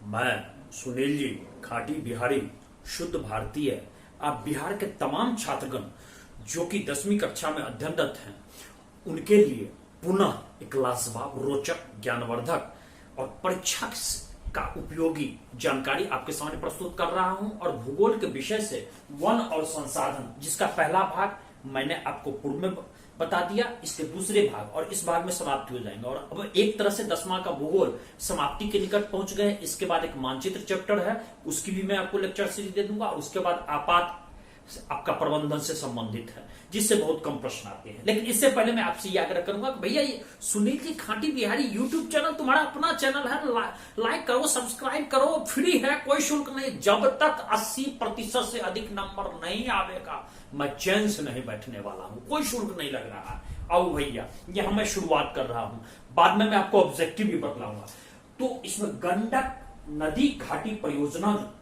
मैं सुनील जी, खाटी बिहारी, शुद्ध भारतीय। आप बिहार के तमाम छात्रगण जो कि 10वीं कक्षा में अध्ययनरत हैं, उनके लिए पुनः एक लाजवाब, रोचक, ज्ञानवर्धक और परीक्षा का उपयोगी जानकारी आपके सामने प्रस्तुत कर रहा हूं। और भूगोल के विषय से वन और संसाधन, जिसका पहला भाग मैंने आपको पूर्व में बता दिया, इसके दूसरे भाग और इस भाग में समाप्ति हो जाएंगे। और अब एक तरह से 10वां का भूगोल समाप्ति के निकट पहुंच गए। इसके बाद एक मानचित्र चैप्टर है, उसकी भी मैं आपको लेक्चर सीरीज दे दूंगा। और उसके बाद आपका प्रबंधन से संबंधित है, जिससे बहुत कम प्रश्न आते हैं। लेकिन इससे पहले मैं आपसे यह आग्रह करूंगा कि भैया ये सुनील जी खाटी बिहारी यूट्यूब चैनल तुम्हारा अपना चैनल है, लाइक करो, सब्सक्राइब करो, फ्री है, कोई शुल्क नहीं। जब तक 80% से अधिक नंबर नहीं आवेगा मैं चैन से नहीं बैठने वाला हूं, कोई शुल्क नहीं लग रहा है। आओ भैया, यह मैं शुरुआत कर रहा हूं, बाद में मैं आपको ऑब्जेक्टिव भी बतलाऊंगा। तो इसमें गंडक नदी घाटी परियोजना,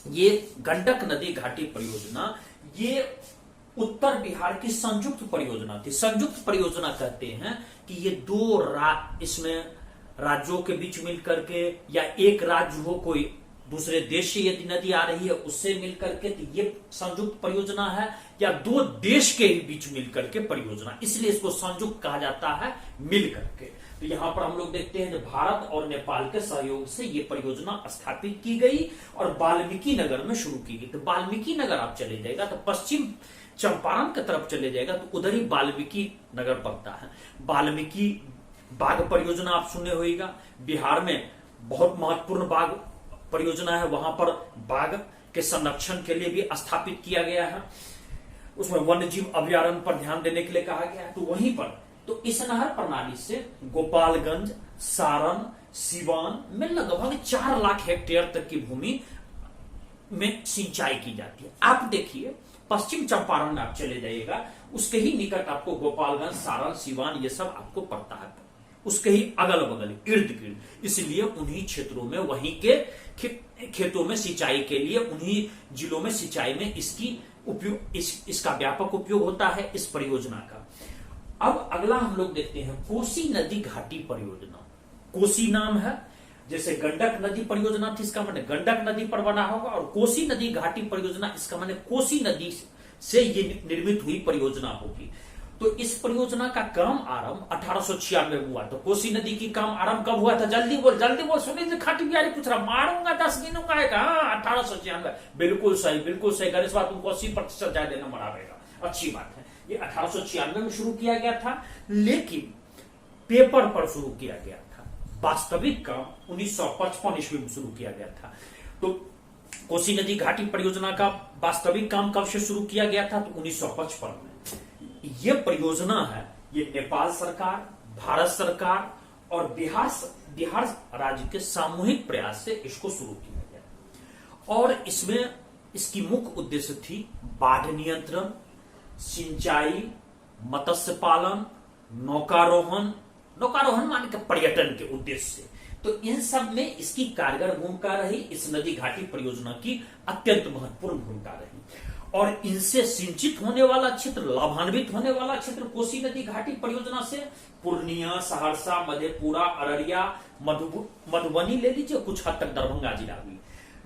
ये गंडक नदी घाटी परियोजना ये उत्तर बिहार की संयुक्त परियोजना थी। संयुक्त परियोजना कहते हैं कि ये इसमें राज्यों के बीच मिलकर के, या एक राज्य हो कोई दूसरे देश से यदि नदी आ रही है उससे मिलकर के, तो ये संयुक्त परियोजना है। या दो देश के ही बीच मिलकर के परियोजना, इसलिए इसको संयुक्त कहा जाता है, मिलकर के। तो यहां पर हम लोग देखते हैं कि भारत और नेपाल के सहयोग से ये परियोजना स्थापित की गई और वाल्मीकि नगर में शुरू की गई। तो वाल्मीकि नगर आप चले जाएगा तो पश्चिम चंपारण की तरफ चले जाएगा तो उधर ही वाल्मीकि नगर पड़ता है। वाल्मीकि बाघ परियोजना आप सुने होगा, बिहार में बहुत महत्वपूर्ण बाघ परियोजना है। वहां पर बाघ के संरक्षण के लिए भी स्थापित किया गया है। उसमें वन्य जीव अभ्यारण्य पर ध्यान देने के लिए कहा गया है। तो वहीं पर तो इस नहर प्रणाली से गोपालगंज, सारण, सिवान में लगभग 4 लाख हेक्टेयर तक की भूमि में सिंचाई की जाती है। आप देखिए, पश्चिम चंपारण में आप चले जाइएगा, उसके ही निकट आपको गोपालगंज, सारण, सिवान ये सब आपको पड़ता है, उसके ही अगल बगल इर्द गिर्द। इसलिए उन्हीं क्षेत्रों में, वहीं के खेतों में सिंचाई के लिए, उन्हीं जिलों में सिंचाई में इसका व्यापक उपयोग होता है, इस परियोजना का। अब अगला हम लोग देखते हैं कोसी नदी घाटी परियोजना। कोसी नाम है, जैसे गंडक नदी परियोजना थी, इसका माने गंडक नदी पर बना होगा। और कोसी नदी घाटी परियोजना, इसका माने कोसी नदी से ये निर्मित हुई परियोजना होगी। तो इस परियोजना का काम आरंभ 1896 में हुआ। तो कोसी नदी की काम आरंभ कब हुआ था? जल्दी बोल सुनील खाटी बिहारी पूछ रहा, मारूंगा 10 दिनों का है। 1896। बिल्कुल सही गणेश बात, तुमको 80% ज्यादा नंबर आएगा, अच्छी बात है। ये 1896 में शुरू किया गया था, लेकिन पेपर पर शुरू किया गया था। वास्तविक काम 1955 ईस्वी में शुरू किया गया था। तो कोसी नदी घाटी परियोजना का वास्तविक काम कब से शुरू किया गया था? तो 1955 में। ये परियोजना है, ये नेपाल सरकार, भारत सरकार और बिहार राज्य के सामूहिक प्रयास से इसको शुरू किया गया। और इसमें इसकी मुख्य उद्देश्य थी बाढ़ नियंत्रण, सिंचाई, मत्स्य पालन, नौकारोहण माने के पर्यटन के उद्देश्य से। तो इन सब में इसकी कारगर भूमिका रही। इस नदी घाटी परियोजना की अत्यंत महत्वपूर्ण भूमिका रही। और इनसे सिंचित होने वाला क्षेत्र, लाभान्वित होने वाला क्षेत्र कोसी नदी घाटी परियोजना से पूर्णिया, सहरसा, मधेपुरा, अररिया, मधुबनी ले लीजिए, कुछ हद तक दरभंगा जिला भी।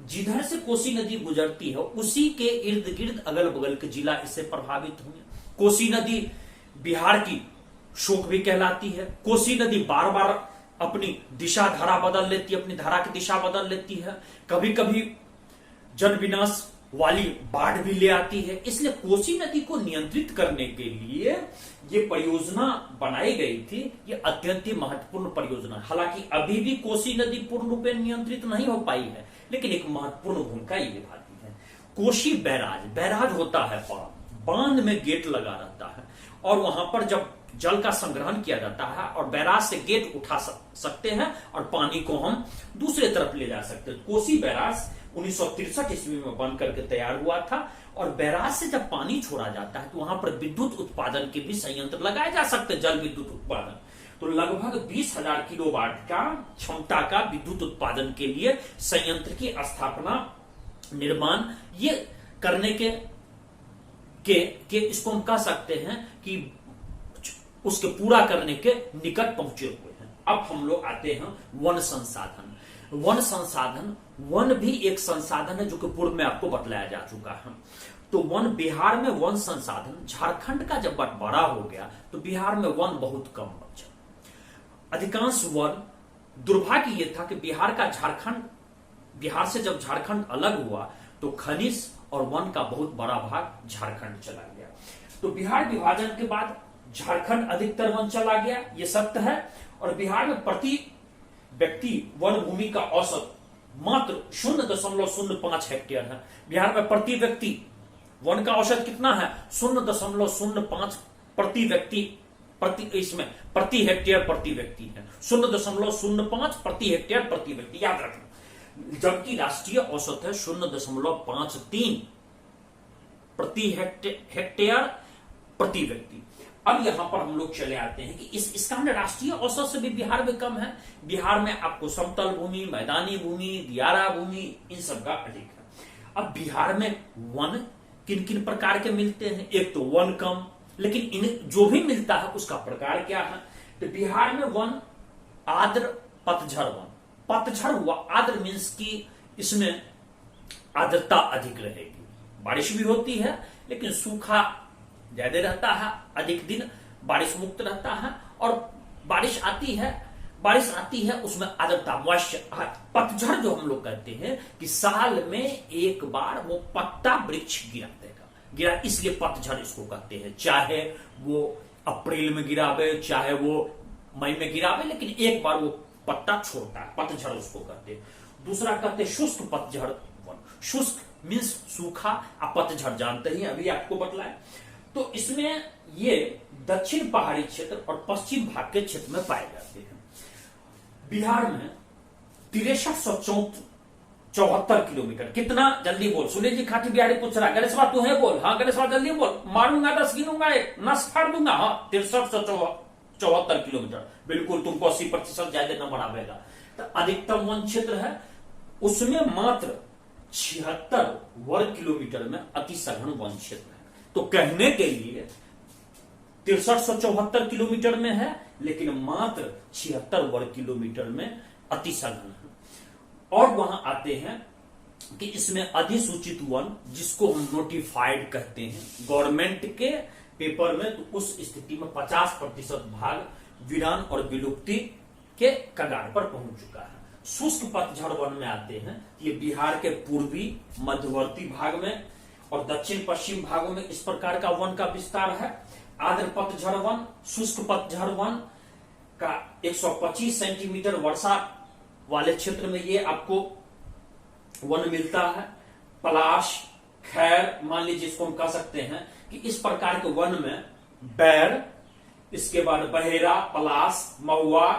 जिधर से कोसी नदी गुजरती है उसी के इर्द गिर्द अगल बगल के जिला इससे प्रभावित होंगे। कोसी नदी बिहार की शोक भी कहलाती है। कोसी नदी बार बार अपनी दिशा धारा बदल लेती है, अपनी धारा की दिशा बदल लेती है। कभी कभी जन विनाश वाली बाढ़ भी ले आती है। इसलिए कोसी नदी को नियंत्रित करने के लिए ये परियोजना बनाई गई थी। ये अत्यंत ही महत्वपूर्ण परियोजना। हालांकि अभी भी कोसी नदी पूर्ण रूप से नियंत्रित नहीं हो पाई है, लेकिन एक महत्वपूर्ण भूमिका ये निभाती है। कोसी बैराज होता है, बांध में गेट लगा रहता है और वहां पर जब जल का संग्रहण किया जाता है और बैराज से गेट उठा सकते हैं और पानी को हम दूसरे तरफ ले जा सकते हैं। कोसी बैराज 1963 ईस्वी में बन करके तैयार हुआ था। और बैराज से जब पानी छोड़ा जाता है तो वहां पर विद्युत उत्पादन के भी संयंत्र लगाए जा सकते हैं, जल विद्युत उत्पादन। तो लगभग 20,000 किलोवाट का क्षमता का विद्युत उत्पादन के लिए संयंत्र की स्थापना, निर्माण ये करने के इसको हम कह सकते हैं कि उसके पूरा करने के निकट पहुंचे हुए हैं। अब हम लोग आते हैं वन संसाधन। वन संसाधन, वन भी एक संसाधन है जो कि पूर्व में आपको बतलाया जा चुका है। तो वन, बिहार में वन संसाधन झारखंड का जब बंटवारा हो गया तो बिहार में वन बहुत कम बचा। अधिकांश वन, दुर्भाग्य यह था कि बिहार से जब झारखंड अलग हुआ तो खनिज और वन का बहुत बड़ा भाग झारखंड चला गया। तो बिहार विभाजन के बाद झारखंड अधिकतर वन चला गया, यह सत्य है। और बिहार में प्रति व्यक्ति वन भूमि का औसत मात्र 0.05 हेक्टेयर है। बिहार में प्रति व्यक्ति वन का औसत कितना है? 0.05 प्रति व्यक्ति, प्रति हेक्टेयर प्रति व्यक्ति है। 0.05 प्रति हेक्टेयर प्रति व्यक्ति, याद रखना। जबकि राष्ट्रीय औसत है 0.53 प्रति हेक्टेयर प्रति व्यक्ति। अब यहां पर हम लोग चले आते हैं कि इसका राष्ट्रीय औसत से भी बिहार में कम है। बिहार में आपको समतल भूमि, मैदानी भूमि, दियारा भूमि, इन सब का अधिक है। अब बिहार में वन किन किन प्रकार के मिलते हैं? एक तो वन कम, लेकिन इन जो भी मिलता है उसका प्रकार क्या है? तो बिहार में वन आर्द्र पतझड़ वन। पतझड़ हुआ, आर्द्र मीन्स की इसमें आर्द्रता अधिक रहेगी, बारिश भी होती है लेकिन सूखा ज्यादा रहता है, अधिक दिन बारिश मुक्त रहता है। और बारिश आती है उसमें आर्द्रता, मॉइस्चर। पतझड़ जो हम लोग कहते हैं कि साल में एक बार वो पत्ता वृक्ष गिरा, इसलिए पतझड़ इसको कहते हैं। चाहे वो अप्रैल में गिरावे, चाहे वो मई में गिरावे, लेकिन एक बार वो पत्ता छोड़ता है, पतझड़ उसको कहते हैं। दूसरा कहते हैं शुष्क पतझड़ वन। शुष्क मीन्स सूखा, आप पतझड़ जानते ही, अभी आपको बतलाया। तो इसमें ये दक्षिण पहाड़ी क्षेत्र और पश्चिम भाग के क्षेत्र में पाए जाते हैं। बिहार में 6374 किलोमीटर, कितना? जल्दी बोल। सुनील जी खाटी बिहारी पूछ रहा है, गणेश तू है बोल। हाँ गणेश जल्दी बोल, मारूंगा 10 गिनूंगा, एक नस फाड़ दूंगा। हाँ 6374 किलोमीटर, बिल्कुल तुमको 80% ज्यादा नंबर आवेगा। तो अधिकतम वन क्षेत्र है, उसमें मात्र 76 वर्ग किलोमीटर में अति सघन वन क्षेत्र है। तो कहने के लिए 6374 किलोमीटर में है, लेकिन मात्र 76 वर्ग किलोमीटर में अति सघन है। और वहां आते हैं कि इसमें अधिसूचित वन, जिसको हम नोटिफाइड कहते हैं गवर्नमेंट के पेपर में, तो उस स्थिति में 50% भाग वीरान और विलुप्ति के कगार पर पहुंच चुका है। शुष्क पतझड़ वन में आते हैं, ये बिहार के पूर्वी मध्यवर्ती भाग में और दक्षिण पश्चिम भागों में इस प्रकार का वन का विस्तार है। आर्द्र पतझड़ वन, शुष्क पतझड़ वन का 125 सेंटीमीटर वर्षा वाले क्षेत्र में ये आपको वन मिलता है। पलाश, खैर, मान लीजिए इसको हम कह सकते हैं कि इस प्रकार के वन में बैर, इसके बाद बहेरा, पलाश, महुआ,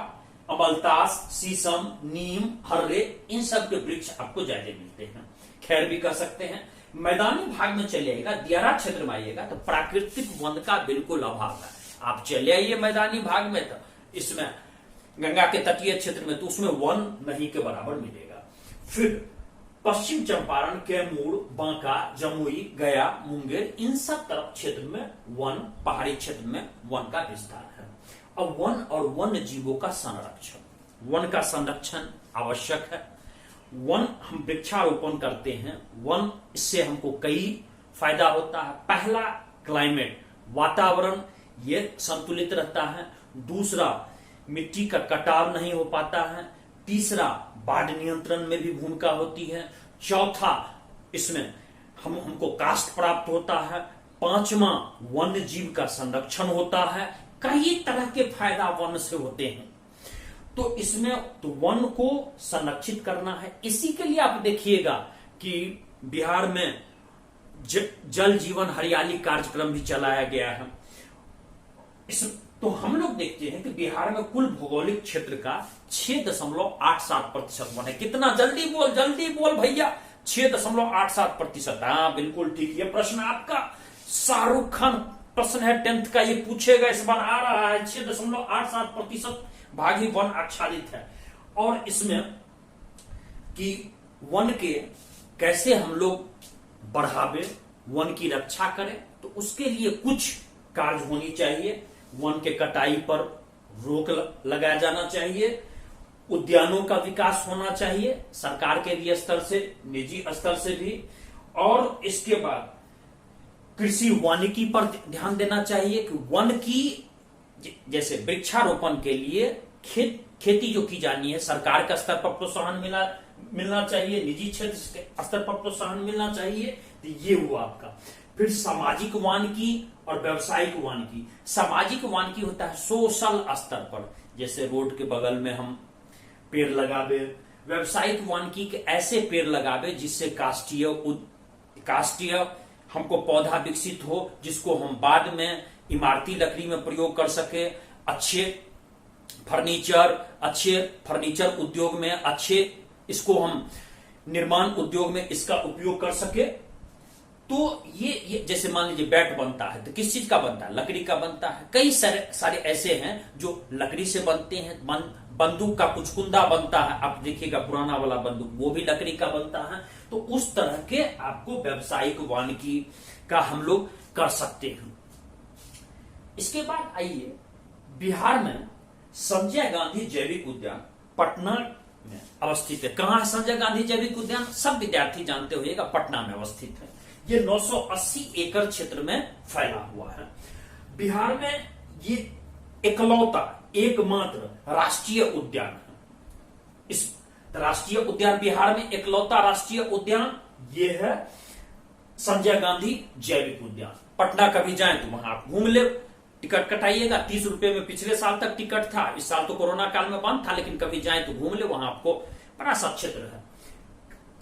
अमलतास, शीशम, नीम, हर्रे, इन सब के वृक्ष आपको ज्यादा मिलते हैं। खैर भी कह सकते हैं। मैदानी भाग में चले आइएगा, दियारा क्षेत्र में आइएगा तो प्राकृतिक वन का बिल्कुल अभाव है। आप चले आइए मैदानी भाग में, तो इसमें गंगा के तटीय क्षेत्र में, तो उसमें वन नहीं के बराबर मिलेगा। फिर पश्चिम चंपारण, कैमूर, बांका, जमुई, गया, मुंगेर, इन सब तरफ क्षेत्र में वन, पहाड़ी क्षेत्र में वन का विस्तार है। अब वन और वन्य जीवों का संरक्षण, वन का संरक्षण आवश्यक है। वन हम वृक्षारोपण करते हैं, वन इससे हमको कई फायदा होता है। पहला, क्लाइमेट, वातावरण ये संतुलित रहता है। दूसरा, मिट्टी का कटाव नहीं हो पाता है। तीसरा, बाढ़ नियंत्रण में भी भूमिका होती है। चौथा, इसमें हमको काष्ठ प्राप्त होता है। पांचवा, वन्य जीव का संरक्षण होता है। कई तरह के फायदा वन से होते हैं। तो इसमें तो वन को संरक्षित करना है। इसी के लिए आप देखिएगा कि बिहार में जल जीवन हरियाली कार्यक्रम भी चलाया गया है। तो हम लोग देखते हैं कि बिहार में कुल भौगोलिक क्षेत्र का 6.87% वन है। कितना? जल्दी बोल भैया, 6.87%। हाँ बिल्कुल ठीक। ये प्रश्न आपका शाहरुख खान प्रश्न है 10th का, ये पूछेगा, इस बार आ रहा है। 6.87% भाग ही वन आच्छादित है। और इसमें कि वन के कैसे हम लोग बढ़ावे, वन की रक्षा करें, तो उसके लिए कुछ कार्य होनी चाहिए। वन के कटाई पर रोक लगाया जाना चाहिए। उद्यानों का विकास होना चाहिए, सरकार के भी स्तर से, निजी स्तर से भी। और इसके बाद कृषि वानिकी पर ध्यान देना चाहिए कि वन की, जैसे वृक्षारोपण के लिए खेती जो की जानी है, सरकार का स्तर पर प्रोत्साहन मिलना चाहिए, निजी क्षेत्र के स्तर पर प्रोत्साहन मिलना चाहिए। तो ये हुआ आपका। फिर सामाजिक वानिकी और व्यावसायिक वानिकी। सामाजिक वानिकी होता है सोशल स्तर पर, जैसे रोड के बगल में हम पेड़ लगावे। व्यावसायिक वानिकी के ऐसे पेड़ लगावे जिससे काष्ठीय हमको पौधा विकसित हो, जिसको हम बाद में इमारती लकड़ी में प्रयोग कर सके, अच्छे फर्नीचर उद्योग में, इसको हम निर्माण उद्योग में इसका उपयोग कर सके। तो ये जैसे मान लीजिए बैट बनता है तो किस चीज का बनता है? लकड़ी का बनता है। कई सारे ऐसे हैं जो लकड़ी से बनते हैं। बंदूक का कुचकुंदा बनता है, आप देखिएगा पुराना वाला बंदूक, वो भी लकड़ी का बनता है। तो उस तरह के आपको व्यावसायिक वानिकी का हम लोग कर सकते हैं। इसके बाद आइए, बिहार में संजय गांधी जैविक उद्यान पटना में अवस्थित है। कहां है संजय गांधी जैविक उद्यान? सब विद्यार्थी जानते होइएगा, पटना में अवस्थित है। ये 980 एकड़ क्षेत्र में फैला हुआ है। बिहार में ये एकमात्र राष्ट्रीय उद्यान है। इस राष्ट्रीय उद्यान, बिहार में एकलौता राष्ट्रीय उद्यान ये है संजय गांधी जैविक उद्यान। पटना कभी जाएं तो वहां आप घूम ले, टिकट कटाइएगा। 30 रुपए में पिछले साल तक टिकट था, इस साल तो कोरोना काल में बंद था, लेकिन कभी जाएं तो घूम ले, वहां आपको बड़ा सा क्षेत्र है।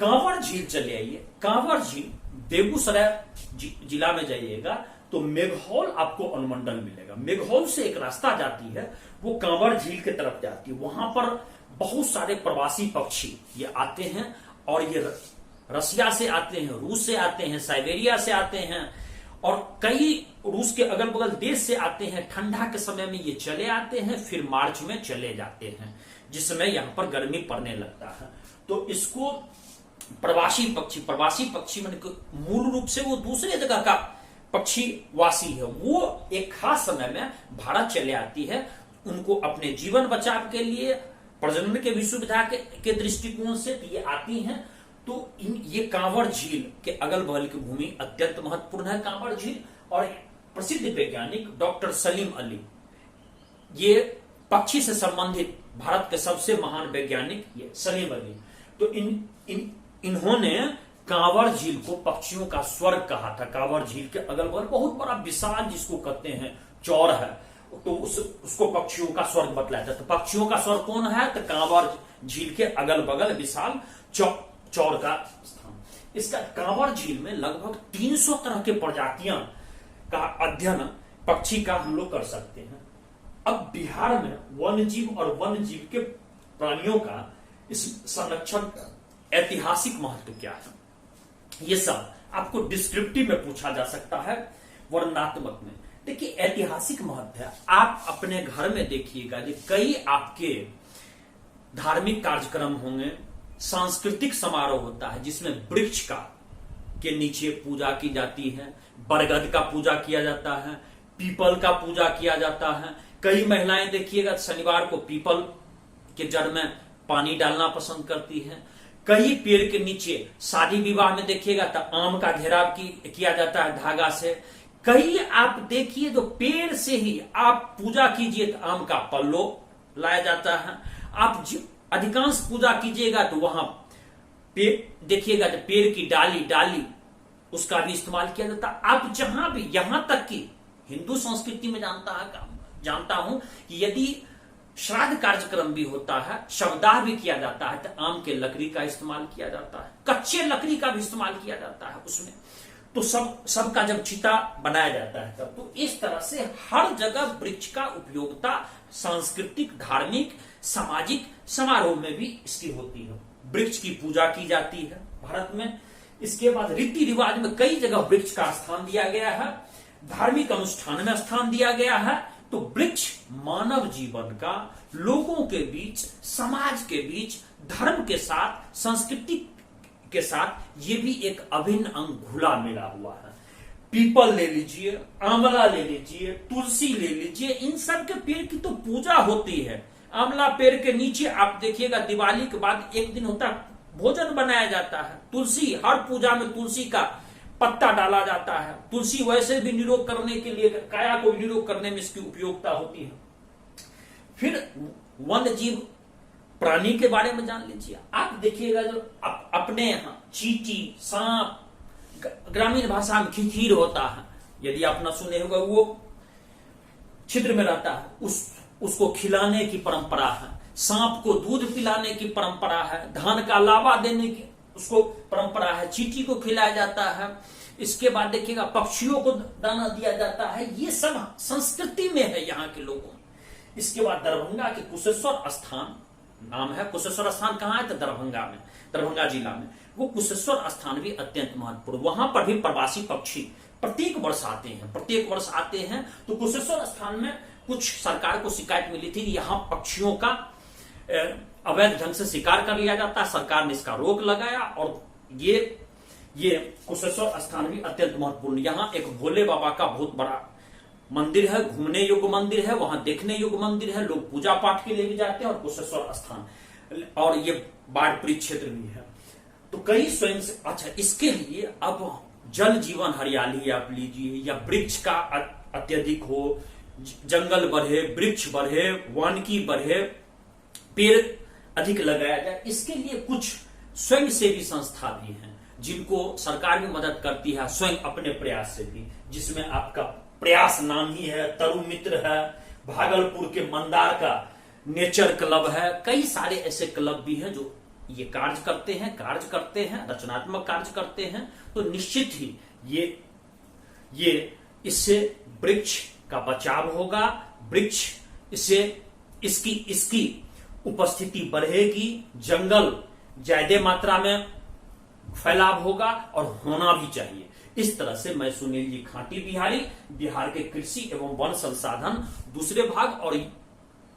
कांवर झील चले आइए। कांवर झील बेगूसराय जिला में जाइएगा तो मेघौल आपको अनुमंडल मिलेगा। मेघौल से एक रास्ता जाती है, वो कांवर झील की तरफ जाती है। वहां पर बहुत सारे प्रवासी पक्षी ये आते हैं, और ये रसिया से आते हैं, रूस से आते हैं, साइबेरिया से आते हैं, और कई रूस के अगल बगल देश से आते हैं। ठंडा के समय में ये चले आते हैं, फिर मार्च में चले जाते हैं, जिस समय यहां पर गर्मी पड़ने लगता है। तो इसको प्रवासी पक्षी मन मूल रूप से वो दूसरे जगह का पक्षी वासी है। वो एक खास समय में भारत चले आती है। उनको अपने जीवन बचाव के लिए, प्रजनन के भी सुविधा के दृष्टिकोण से ये आती हैं। तो ये कांवर झील के अगल बगल की भूमि अत्यंत महत्वपूर्ण है। कांवर झील, और प्रसिद्ध वैज्ञानिक डॉक्टर सलीम अली, ये पक्षी से संबंधित भारत के सबसे महान वैज्ञानिक ये सलीम अली। तो इन्होंने कांवर झील को पक्षियों का स्वर्ग कहा था। कांवर झील के अगल बगल बहुत बड़ा विशाल, जिसको कहते हैं चौर है, तो उसको पक्षियों का स्वर्ग बतलाया था। तो पक्षियों का स्वर्ग कौन है? तो कांवर झील के अगल बगल विशाल चौर का स्थान। इसका कांवर झील में लगभग 300 तरह के प्रजातियां का अध्ययन पक्षी का हम लोग कर सकते हैं। अब बिहार में वन्यजीव और वन्यजीव के प्राणियों का इस संरक्षण का ऐतिहासिक महत्व क्या है, ये सब आपको डिस्क्रिप्टिव में पूछा जा सकता है, वर्णनात्मक में। देखिए, ऐतिहासिक महत्व है। आप अपने घर में देखिएगा कि कई आपके धार्मिक कार्यक्रम होंगे, सांस्कृतिक समारोह होता है, जिसमें वृक्ष का के नीचे पूजा की जाती है, बरगद का पूजा किया जाता है, पीपल का पूजा किया जाता है। कई महिलाएं देखिएगा शनिवार को पीपल के जड़ में पानी डालना पसंद करती हैं। कई पेड़ के नीचे शादी विवाह में देखिएगा तो आम का घेराव किया जाता है धागा से। कई आप देखिए तो पेड़ से ही आप पूजा कीजिए तो आम का पल्लो लाया जाता है। आप अधिकांश पूजा कीजिएगा तो वहां पेड़ देखिएगा तो पेड़ की डाली उसका भी इस्तेमाल किया जाता है। आप जहां भी, यहां तक कि हिंदू संस्कृति में जानता हूं कि यदि श्राद्ध कार्यक्रम भी होता है, शवदाह भी किया जाता है, तो आम के लकड़ी का इस्तेमाल किया जाता है, कच्चे लकड़ी का भी इस्तेमाल किया जाता है उसमें। तो सबका जब चिता बनाया जाता है तब, तो इस तरह से हर जगह वृक्ष का उपयोगिता सांस्कृतिक, धार्मिक, सामाजिक समारोह में भी इसकी होती है। वृक्ष की पूजा की जाती है भारत में। इसके बाद रीति रिवाज में कई जगह वृक्ष का स्थान दिया गया है, धार्मिक अनुष्ठान में स्थान दिया गया है। तो वृक्ष मानव जीवन का, लोगों के बीच, समाज के बीच, धर्म के साथ, संस्कृति के साथ ये भी एक अभिन्न अंग घुला मिला हुआ है। पीपल ले लीजिए, आंवला ले लीजिए, तुलसी ले लीजिए, इन सब के पेड़ की तो पूजा होती है। आंवला पेड़ के नीचे आप देखिएगा दिवाली के बाद एक दिन होता है भोजन बनाया जाता है। तुलसी, हर पूजा में तुलसी का पत्ता डाला जाता है। तुलसी वैसे भी निरोग करने के लिए, काया को निरोग करने में इसकी उपयोगिता होती है। फिर वन्य जीव प्राणी के बारे में जान लीजिए। आप देखिएगा जो अपने यहाँ चींटी, सांप, ग्रामीण भाषा में खिखीर होता है, यदि आप न सुने होगा, वो छिद्र में रहता है, उसको खिलाने की परंपरा है। सांप को दूध पिलाने की परंपरा है। धान का लावा देने की उसको परंपरा है। चींटी को खिलाया जाता है। इसके बाद देखिएगा पक्षियों को दाना दिया जाता है। ये सब संस्कृति में है यहाँ के लोगों में। इसके बाद दरभंगा के कुशेश्वर स्थान नाम है। कुशेश्वर स्थान कहाँ है? तो दरभंगा में, दरभंगा जिला में। वो कुशेश्वर स्थान भी अत्यंत महत्वपूर्ण। वहां पर भी प्रवासी पक्षी प्रत्येक वर्ष आते हैं। तो कुशेश्वर स्थान में कुछ सरकार को शिकायत मिली थी, यहाँ पक्षियों का अवैध ढंग से शिकार कर लिया जाता है। सरकार ने इसका रोक लगाया और ये कुशेश्वर स्थान भी अत्यंत महत्वपूर्ण। यहाँ एक भोले बाबा का बहुत बड़ा मंदिर है, घूमने योग्य मंदिर है, वहां देखने योग्य मंदिर है। लोग पूजा पाठ के लिए भी जाते हैं। और कुशेश्वर स्थान, और ये बाढ़ पीड़ित क्षेत्र भी है। तो कई स्वयं से, अच्छा, इसके लिए अब जल जीवन हरियाली आप लीजिए, या वृक्ष का अत्यधिक हो, जंगल बढ़े, वृक्ष बढ़े, वानिकी बढ़े, पेड़ अधिक लगाया जाए। इसके लिए कुछ स्वयं सेवी संस्था भी हैं जिनको सरकार भी मदद करती है, स्वयं अपने प्रयास से भी, जिसमें आपका प्रयास नाम ही है, तरु मित्र है, भागलपुर के मंदार का नेचर क्लब है। कई सारे ऐसे क्लब भी हैं जो ये कार्य करते हैं, रचनात्मक कार्य करते हैं। तो निश्चित ही ये इससे वृक्ष का बचाव होगा। वृक्ष इसकी उपस्थिति बढ़ेगी, जंगल ज्यादा मात्रा में फैलाव होगा और होना भी चाहिए। इस तरह से मैं सुनील जी खाटी बिहारी, बिहार के कृषि एवं वन संसाधन दूसरे भाग और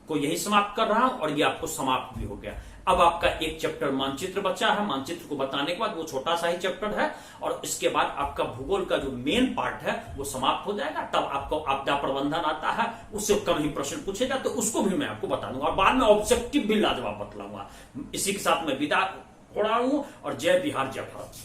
को यही समाप्त कर रहा हूं, और ये आपको समाप्त भी हो गया। अब आपका एक चैप्टर मानचित्र बचा है। मानचित्र को बताने के बाद वो छोटा सा ही चैप्टर है, और इसके बाद आपका भूगोल का जो मेन पार्ट है वो समाप्त हो जाएगा। तब आपको आपदा प्रबंधन आता है, उससे कम ही प्रश्न पूछेगा, तो उसको भी मैं आपको बता दूंगा, और बाद में ऑब्जेक्टिव भी लाजवाब बतलाऊंगा। इसी के साथ मैं विदा हो रहा हूं, और जय बिहार, जय भारत।